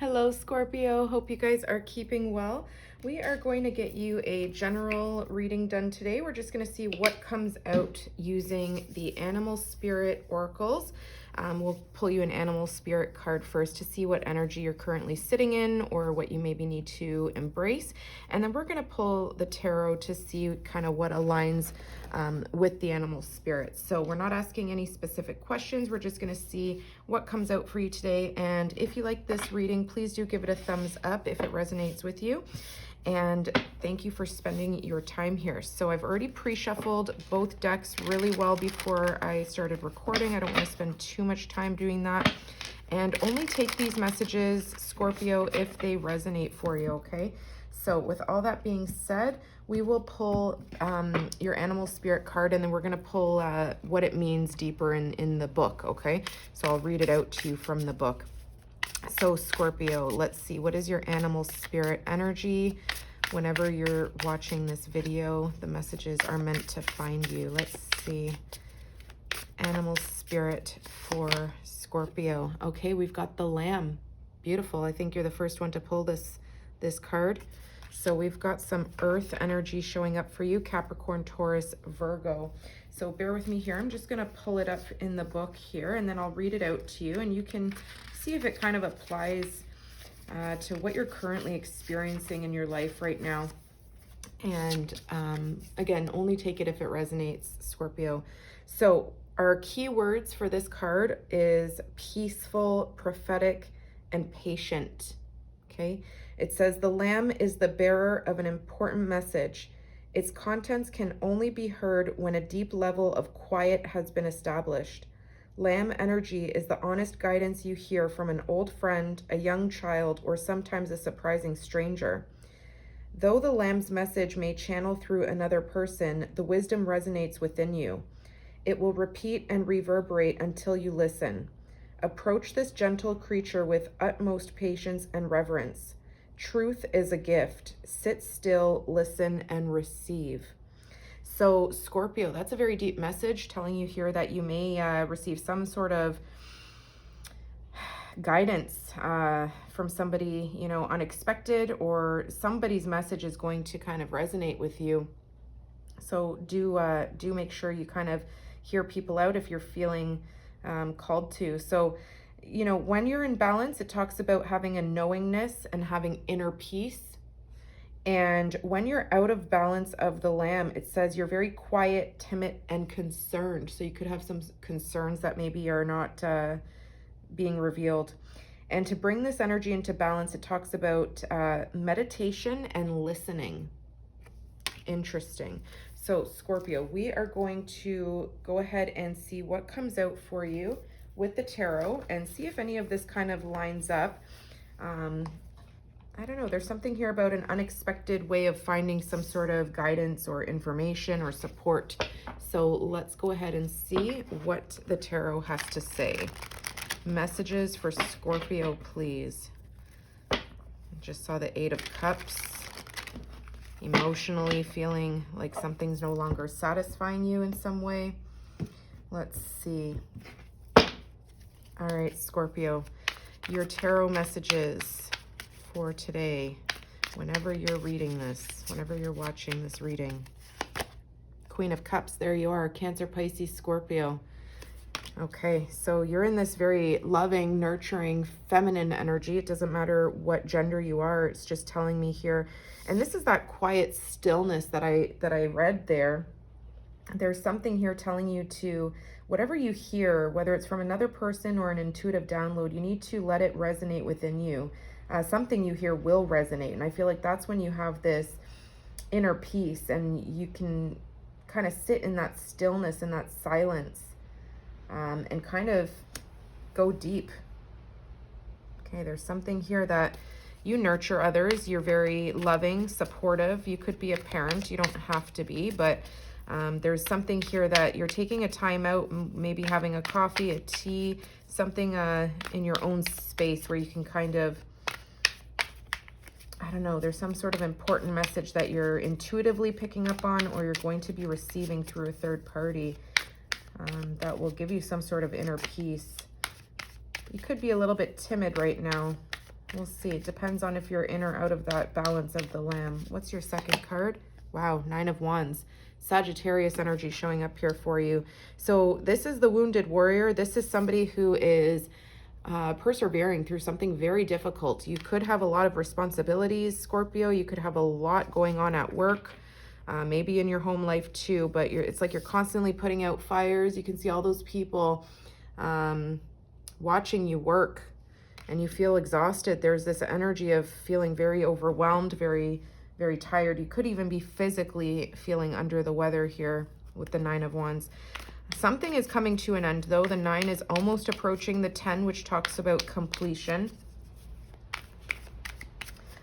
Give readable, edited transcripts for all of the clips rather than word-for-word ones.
Hello, Scorpio. Hope you guys are keeping well. We are going to get you a general reading done today. We're just going to see what comes out using the animal spirit oracles. We'll pull you an animal spirit card first to see what energy you're currently sitting in or what you maybe need to embrace. And then we're going to pull the tarot to see kind of what aligns with the animal spirits. So we're not asking any specific questions. We're just going to see what comes out for you today. And if you like this reading, please do give it a thumbs up if it resonates with you. And thank you for spending your time here. So I've already pre-shuffled both decks really well before I started recording. I don't want to spend too much time doing that. And only take these messages, Scorpio, if they resonate for you, okay? So with all that being said, we will pull your animal spirit card, and then we're going to pull what it means deeper in the book, okay? So I'll read it out to you from the book. So Scorpio, let's see, what is your animal spirit energy? Whenever you're watching this video, the messages are meant to find you. Let's see. Animal spirit for Scorpio. Okay, we've got the Lamb. Beautiful. I think you're the first one to pull this card. So we've got some earth energy showing up for you, Capricorn, Taurus, Virgo. So bear with me here. I'm just going to pull it up in the book here, and then I'll read it out to you, and you can see if it kind of applies to what you're currently experiencing in your life right now. And again, only take it if it resonates, Scorpio. So our key words for this card is peaceful, prophetic, and patient. Okay. It says the Lamb is the bearer of an important message. Its contents can only be heard when a deep level of quiet has been established. Lamb energy is the honest guidance you hear from an old friend, a young child, or sometimes a surprising stranger. Though the Lamb's message may channel through another person, the wisdom resonates within you. It will repeat and reverberate until you listen. Approach this gentle creature with utmost patience and reverence. Truth is a gift. Sit still, listen, and receive. So Scorpio, that's a very deep message telling you here that you may receive some sort of guidance from somebody, you know, unexpected, or somebody's message is going to kind of resonate with you. So do make sure you kind of hear people out if you're feeling called to. So, you know, when you're in balance, it talks about having a knowingness and having inner peace. And when you're out of balance of the Lamb, it says you're very quiet, timid, and concerned. So you could have some concerns that maybe are not being revealed. And to bring this energy into balance, it talks about meditation and listening. Interesting. So Scorpio, we are going to go ahead and see what comes out for you with the tarot and see if any of this kind of lines up. I don't know, there's something here about an unexpected way of finding some sort of guidance or information or support. So let's go ahead and see what the tarot has to say. Messages for Scorpio, please. I just saw the Eight of Cups. Emotionally feeling like something's no longer satisfying you in some way. Let's see. All right, Scorpio, your tarot messages for today, whenever you're reading this, whenever you're watching this reading. Queen of Cups, there you are, Cancer, Pisces, Scorpio. Okay, so you're in this very loving, nurturing, feminine energy. It doesn't matter what gender you are. It's just telling me here. And this is that quiet stillness that I read there. There's something here telling you to, whatever you hear, whether it's from another person or an intuitive download, you need to let it resonate within you. Something you hear will resonate. And I feel like that's when you have this inner peace and you can kind of sit in that stillness and that silence. And kind of go deep. Okay, there's something here that you nurture others. You're very loving, supportive. You could be a parent. You don't have to be, but there's something here that you're taking a time out, maybe having a coffee, a tea, something in your own space where you can kind of, I don't know, there's some sort of important message that you're intuitively picking up on, or you're going to be receiving through a third party. That will give you some sort of inner peace. You could be a little bit timid right now. We'll see. It depends on if you're in or out of that balance of the Lamb. What's your second card? Wow, 9 of Wands. Sagittarius energy showing up here for you. So this is the wounded warrior. This is somebody who is persevering through something very difficult. You could have a lot of responsibilities, Scorpio. You could have a lot going on at work, maybe in your home life too, but it's like you're constantly putting out fires. You can see all those people watching you work, and you feel exhausted. There's this energy of feeling very overwhelmed, very, very tired. You could even be physically feeling under the weather here with the 9 of Wands. Something is coming to an end, though. The 9 is almost approaching the 10, which talks about completion.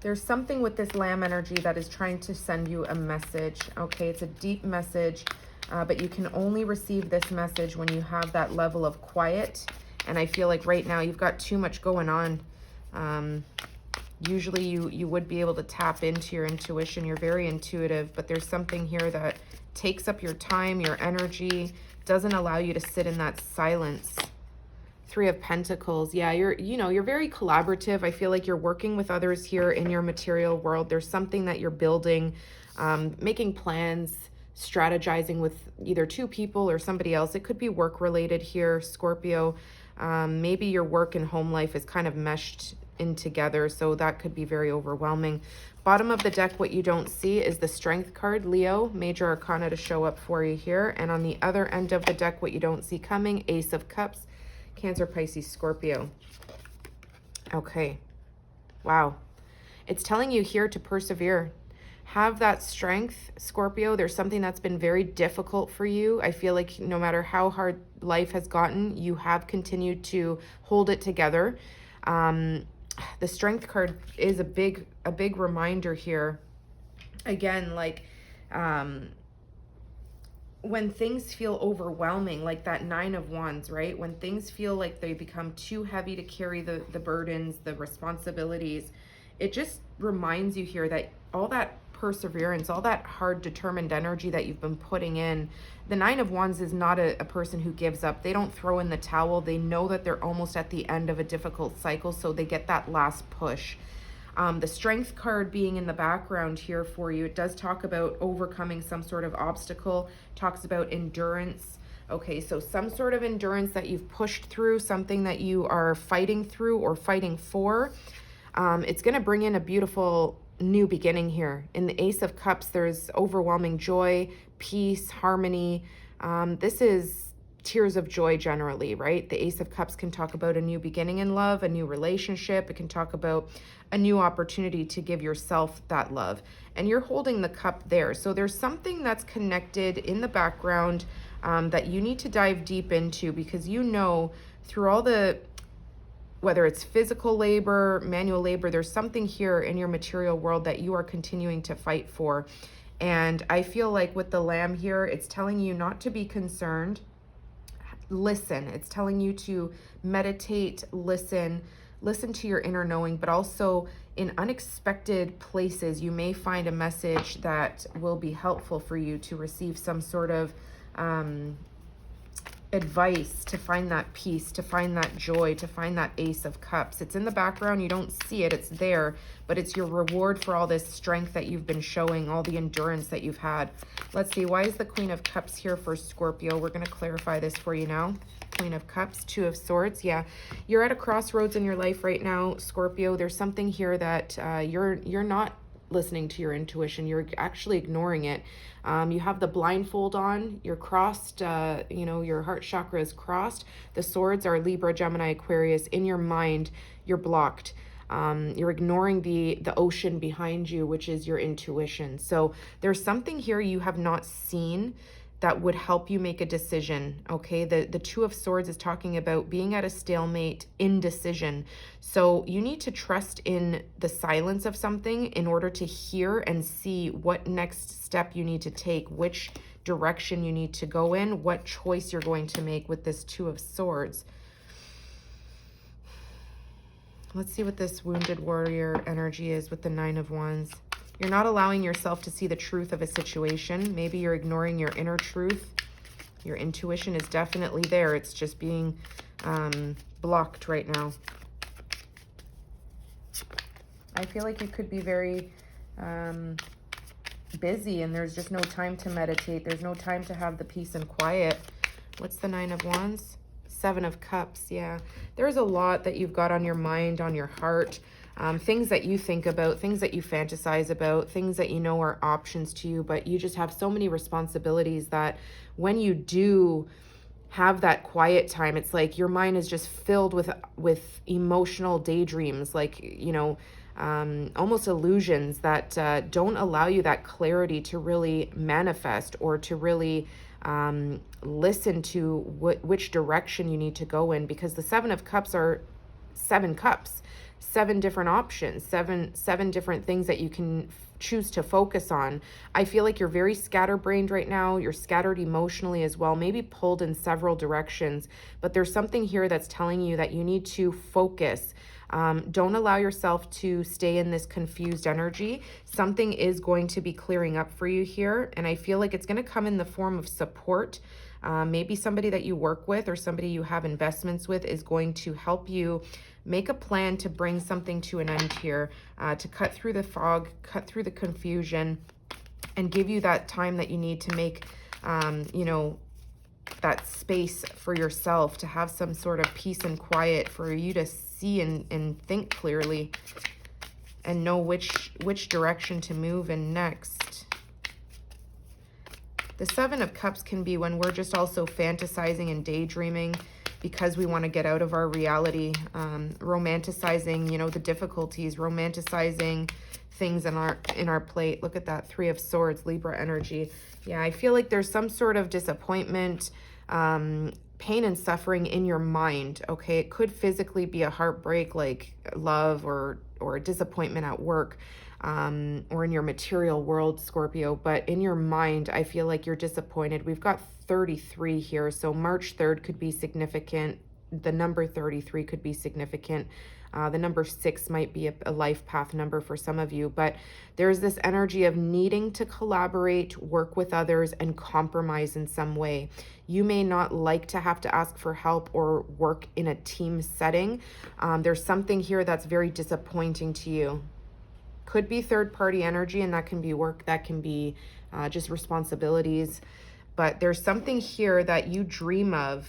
There's something with this Lamb energy that is trying to send you a message. Okay, it's a deep message, but you can only receive this message when you have that level of quiet. And I feel like right now you've got too much going on. Usually you would be able to tap into your intuition. You're very intuitive, but there's something here that takes up your time, your energy, doesn't allow you to sit in that silence. 3 of Pentacles. Yeah, you're very collaborative. I feel like you're working with others here in your material world. There's something that you're building, making plans, strategizing with either 2 people or somebody else. It could be work related here, Scorpio. Maybe your work and home life is kind of meshed in together, so that could be very overwhelming. Bottom of the deck, what you don't see is the Strength card, Leo, Major Arcana to show up for you here. And on the other end of the deck, what you don't see coming, Ace of Cups, Cancer, Pisces, Scorpio. Okay. Wow. It's telling you here to persevere. Have that strength, Scorpio. There's something that's been very difficult for you. I feel like no matter how hard life has gotten, you have continued to hold it together. The Strength card is a big reminder here. Again, like when things feel overwhelming, like that 9 of Wands, right? When things feel like they become too heavy to carry the burdens, the responsibilities, it just reminds you here that all that perseverance, all that hard, determined energy that you've been putting in. The 9 of Wands is not a person who gives up. They don't throw in the towel. They know that they're almost at the end of a difficult cycle, so they get that last push. The Strength card being in the background here for you, it does talk about overcoming some sort of obstacle, talks about endurance. Okay, so some sort of endurance that you've pushed through, something that you are fighting through or fighting for. It's going to bring in a beautiful new beginning here. In the Ace of Cups, there's overwhelming joy, peace, harmony. This is tears of joy generally, right? The Ace of Cups can talk about a new beginning in love, a new relationship. It can talk about a new opportunity to give yourself that love. And you're holding the cup there. So there's something that's connected in the background that you need to dive deep into, because you know through all the, whether it's physical labor, manual labor, there's something here in your material world that you are continuing to fight for. And I feel like with the Lamb here, it's telling you not to be concerned. Listen. It's telling you to meditate, listen to your inner knowing, but also in unexpected places, you may find a message that will be helpful for you to receive some sort of advice, to find that peace, to find that joy, to find that Ace of Cups. It's in the background. You don't see it. It's there, but it's your reward for all this strength that you've been showing, all the endurance that you've had. Let's see. Why is the Queen of Cups here for Scorpio? We're going to clarify this for you now. Queen of Cups, 2 of Swords. Yeah, you're at a crossroads in your life right now, Scorpio. There's something here that you're not listening to your intuition. You're actually ignoring it. You have the blindfold on. You're crossed. Your heart chakra is crossed. The swords are Libra, Gemini, Aquarius. In your mind, you're blocked. You're ignoring the ocean behind you, which is your intuition. So there's something here you have not seen that would help you make a decision, okay? The 2 of Swords is talking about being at a stalemate, indecision. So you need to trust in the silence of something in order to hear and see what next step you need to take, which direction you need to go in, what choice you're going to make with this 2 of Swords. Let's see what this wounded warrior energy is with the 9 of Wands. You're not allowing yourself to see the truth of a situation. Maybe you're ignoring your inner truth. Your intuition is definitely there. It's just being blocked right now. I feel like you could be very busy and there's just no time to meditate. There's no time to have the peace and quiet. What's the 9 of Wands? 7 of Cups. Yeah, there's a lot that you've got on your mind, on your heart. Things that you think about, things that you fantasize about, things that you know are options to you, but you just have so many responsibilities that when you do have that quiet time, it's like your mind is just filled with emotional daydreams, like, you know, almost illusions that don't allow you that clarity to really manifest or to really listen to which direction you need to go in, because the 7 of Cups are 7 cups, 7 different options, seven different things that you can choose to focus on. I feel like you're very scatterbrained right now. You're scattered emotionally as well, maybe pulled in several directions, but there's something here that's telling you that you need to focus. Don't allow yourself to stay in this confused energy. Something is going to be clearing up for you here, and I feel like it's going to come in the form of support. Maybe somebody that you work with or somebody you have investments with is going to help you make a plan to bring something to an end here, to cut through the fog, cut through the confusion, and give you that time that you need to make, you know, that space for yourself, to have some sort of peace and quiet, for you to see and think clearly and know which direction to move in next. The 7 of Cups can be when we're just also fantasizing and daydreaming because we want to get out of our reality, romanticizing, you know, the difficulties, romanticizing things in our plate. Look at that 3 of Swords, Libra energy. Yeah, I feel like there's some sort of disappointment, pain and suffering in your mind, okay? It could physically be a heartbreak, like love or a disappointment at work, or in your material world, Scorpio, but in your mind, I feel like you're disappointed. We've got 33 here, so March 3rd could be significant. The number 33 could be significant. The number 6 might be a life path number for some of you, but there's this energy of needing to collaborate, work with others, and compromise in some way. You may not like to have to ask for help or work in a team setting. There's something here that's very disappointing to you. Could be third-party energy, and that can be work, that can be just responsibilities. But there's something here that you dream of,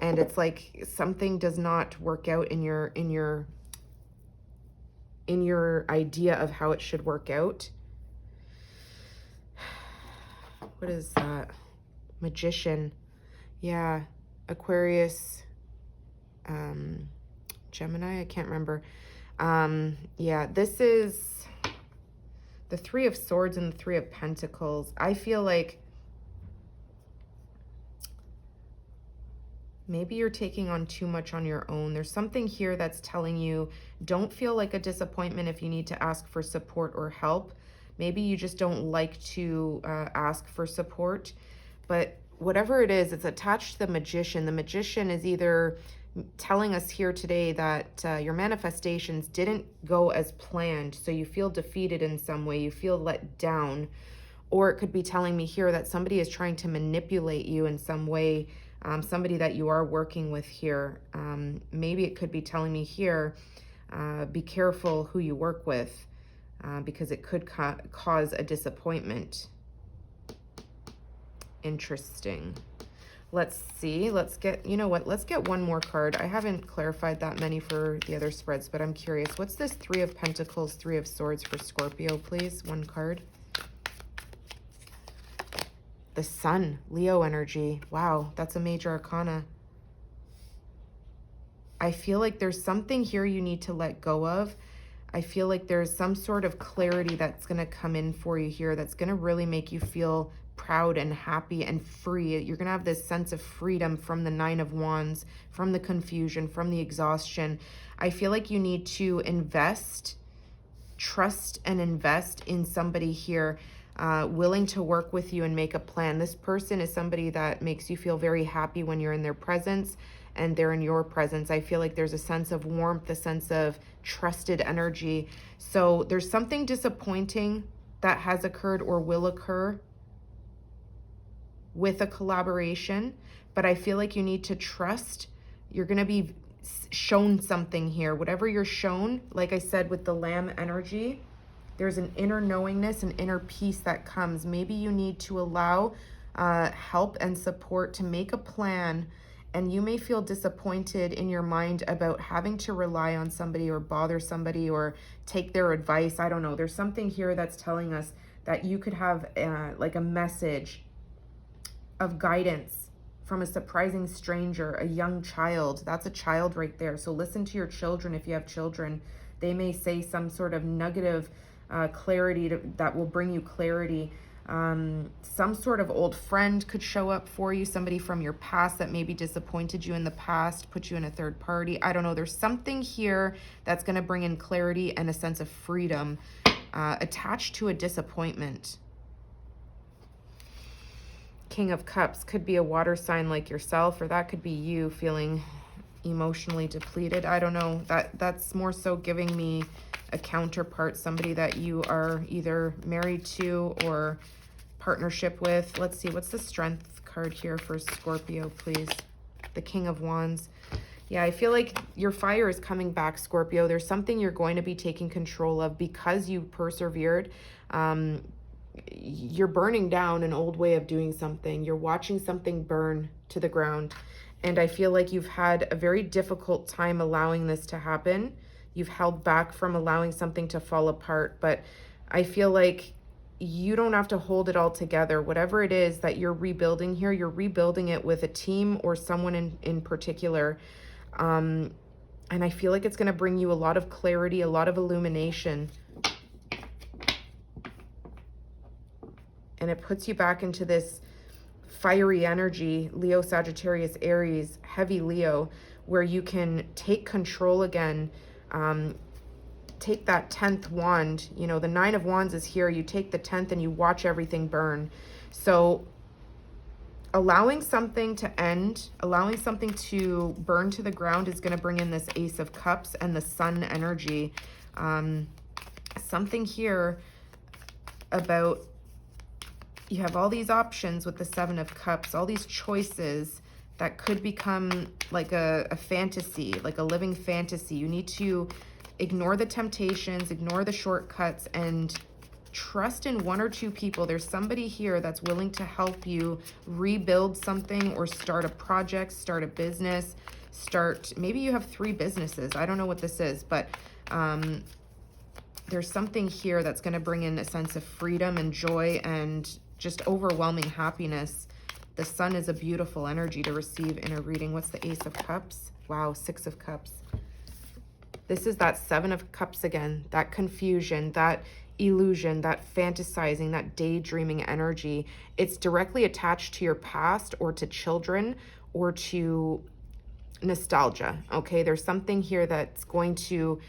and it's like something does not work out in your idea of how it should work out. What is that? Magician. Yeah, Aquarius, Gemini, I can't remember. Yeah, this is the 3 of Swords and the 3 of Pentacles. I feel like maybe you're taking on too much on your own. There's something here that's telling you, don't feel like a disappointment if you need to ask for support or help. Maybe you just don't like to ask for support, but whatever it is, it's attached to the Magician. The Magician is either telling us here today that your manifestations didn't go as planned, so you feel defeated in some way, you feel let down, or it could be telling me here that somebody is trying to manipulate you in some way, somebody that you are working with here. Maybe it could be telling me here, be careful who you work with, because it could cause a disappointment. Interesting. Let's see. Let's get, you know what? Let's get one more card. I haven't clarified that many for the other spreads, but I'm curious. What's this 3 of Pentacles, 3 of Swords for Scorpio, please? One card. The Sun, Leo energy. Wow, that's a major arcana. I feel like there's something here you need to let go of. I feel like there's some sort of clarity that's going to come in for you here that's going to really make you feel proud and happy and free. You're going to have this sense of freedom from the 9 of Wands, from the confusion, from the exhaustion. I feel like you need to invest, trust and invest in somebody here, willing to work with you and make a plan. This person is somebody that makes you feel very happy when you're in their presence and they're in your presence. I feel like there's a sense of warmth, a sense of trusted energy. So there's something disappointing that has occurred or will occur with a collaboration, but I feel like you need to trust. You're going to be shown something here. Whatever you're shown, like I said with the Lamb energy, there's an inner knowingness, an inner peace that comes. Maybe you need to allow help and support to make a plan, and you may feel disappointed in your mind about having to rely on somebody or bother somebody or take their advice. I don't know. There's something here that's telling us that you could have like a message of guidance from a surprising stranger, a young child. That's a child right there. So listen to your children if you have children. They may say some sort of nugget clarity that will bring you clarity. Some sort of old friend could show up for you, somebody from your past that maybe disappointed you in the past, put you in a third party. I don't know. There's something here that's going to bring in clarity and a sense of freedom attached to a disappointment. King of Cups could be a water sign like yourself, or that could be you feeling emotionally depleted. I don't know. That's more so giving me a counterpart, somebody that you are either married to or partnership with. Let's see, what's the strength card here for Scorpio, please? The King of Wands. Yeah, I feel like your fire is coming back, Scorpio. There's something you're going to be taking control of because you persevered. You're burning down an old way of doing something. You're watching something burn to the ground. And I feel like you've had a very difficult time allowing this to happen. You've held back from allowing something to fall apart. But I feel like you don't have to hold it all together. Whatever it is that you're rebuilding here, you're rebuilding it with a team or someone in particular. And I feel like it's going to bring you a lot of clarity, a lot of illumination. And it puts you back into this fiery energy, Leo, Sagittarius, Aries, heavy Leo, where you can take control again. Take that 10th wand, you know, the 9 of Wands is here. You take the 10th and you watch everything burn. So allowing something to end, allowing something to burn to the ground is going to bring in this Ace of Cups and the Sun energy. Something here about you have all these options with the 7 of Cups, all these choices that could become like a fantasy, like a living fantasy. You need to ignore the temptations, ignore the shortcuts, and trust in one or two people. There's somebody here that's willing to help you rebuild something or start a project, start a business, maybe you have 3 businesses. I don't know what this is, but there's something here that's going to bring in a sense of freedom and joy and just overwhelming happiness. The Sun is a beautiful energy to receive in a reading. What's the Ace of Cups? Wow, 6 of Cups. This is that 7 of Cups again, that confusion, that illusion, that fantasizing, that daydreaming energy. It's directly attached to your past or to children or to nostalgia, okay? There's something here that's going to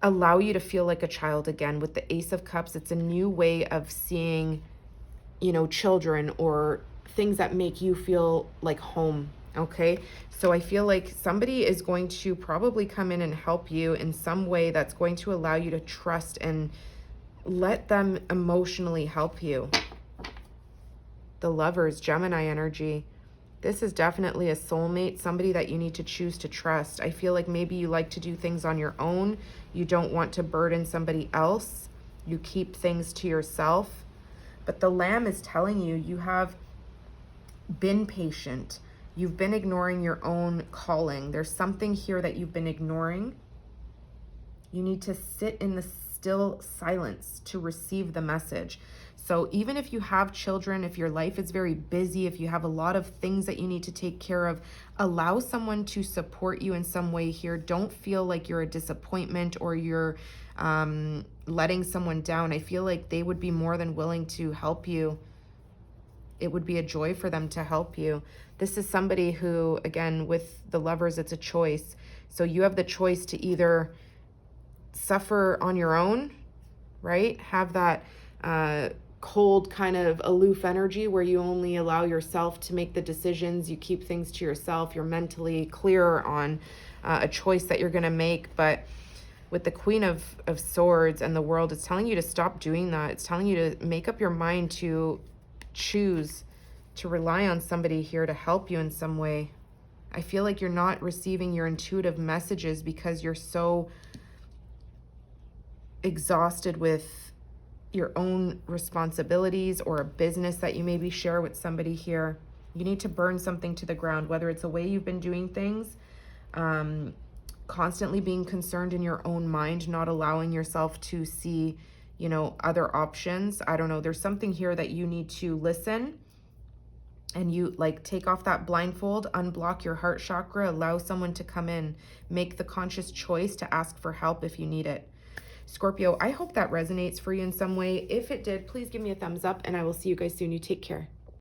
allow you to feel like a child again. With the Ace of Cups, it's a new way of seeing, you know, children or things that make you feel like home, okay? So I feel like somebody is going to probably come in and help you in some way that's going to allow you to trust and let them emotionally help you. The Lovers, Gemini energy. This is definitely a soulmate, somebody that you need to choose to trust. I feel like maybe you like to do things on your own. You don't want to burden somebody else. You keep things to yourself. But the Lamb is telling you, you have been patient. You've been ignoring your own calling. There's something here that you've been ignoring. You need to sit in the still silence to receive the message. So even if you have children, if your life is very busy, if you have a lot of things that you need to take care of, allow someone to support you in some way here. Don't feel like you're a disappointment or you're letting someone down. I feel like they would be more than willing to help you. It would be a joy for them to help you. This is somebody who, again, with the Lovers, it's a choice. So you have the choice to either suffer on your own, right? Have that cold kind of aloof energy where you only allow yourself to make the decisions. You keep things to yourself. You're mentally clear on a choice that you're going to make. But with the Queen of Swords and the World, it's telling you to stop doing that. It's telling you to make up your mind to choose to rely on somebody here to help you in some way. I feel like you're not receiving your intuitive messages because you're so exhausted with your own responsibilities or a business that you maybe share with somebody here. You need to burn something to the ground, whether it's a way you've been doing things, constantly being concerned in your own mind, not allowing yourself to see, you know, other options. I don't know. There's something here that you need to listen, and you like take off that blindfold, unblock your heart chakra, allow someone to come in, make the conscious choice to ask for help if you need it. Scorpio, I hope that resonates for you in some way. If it did, please give me a thumbs up, and I will see you guys soon. You take care.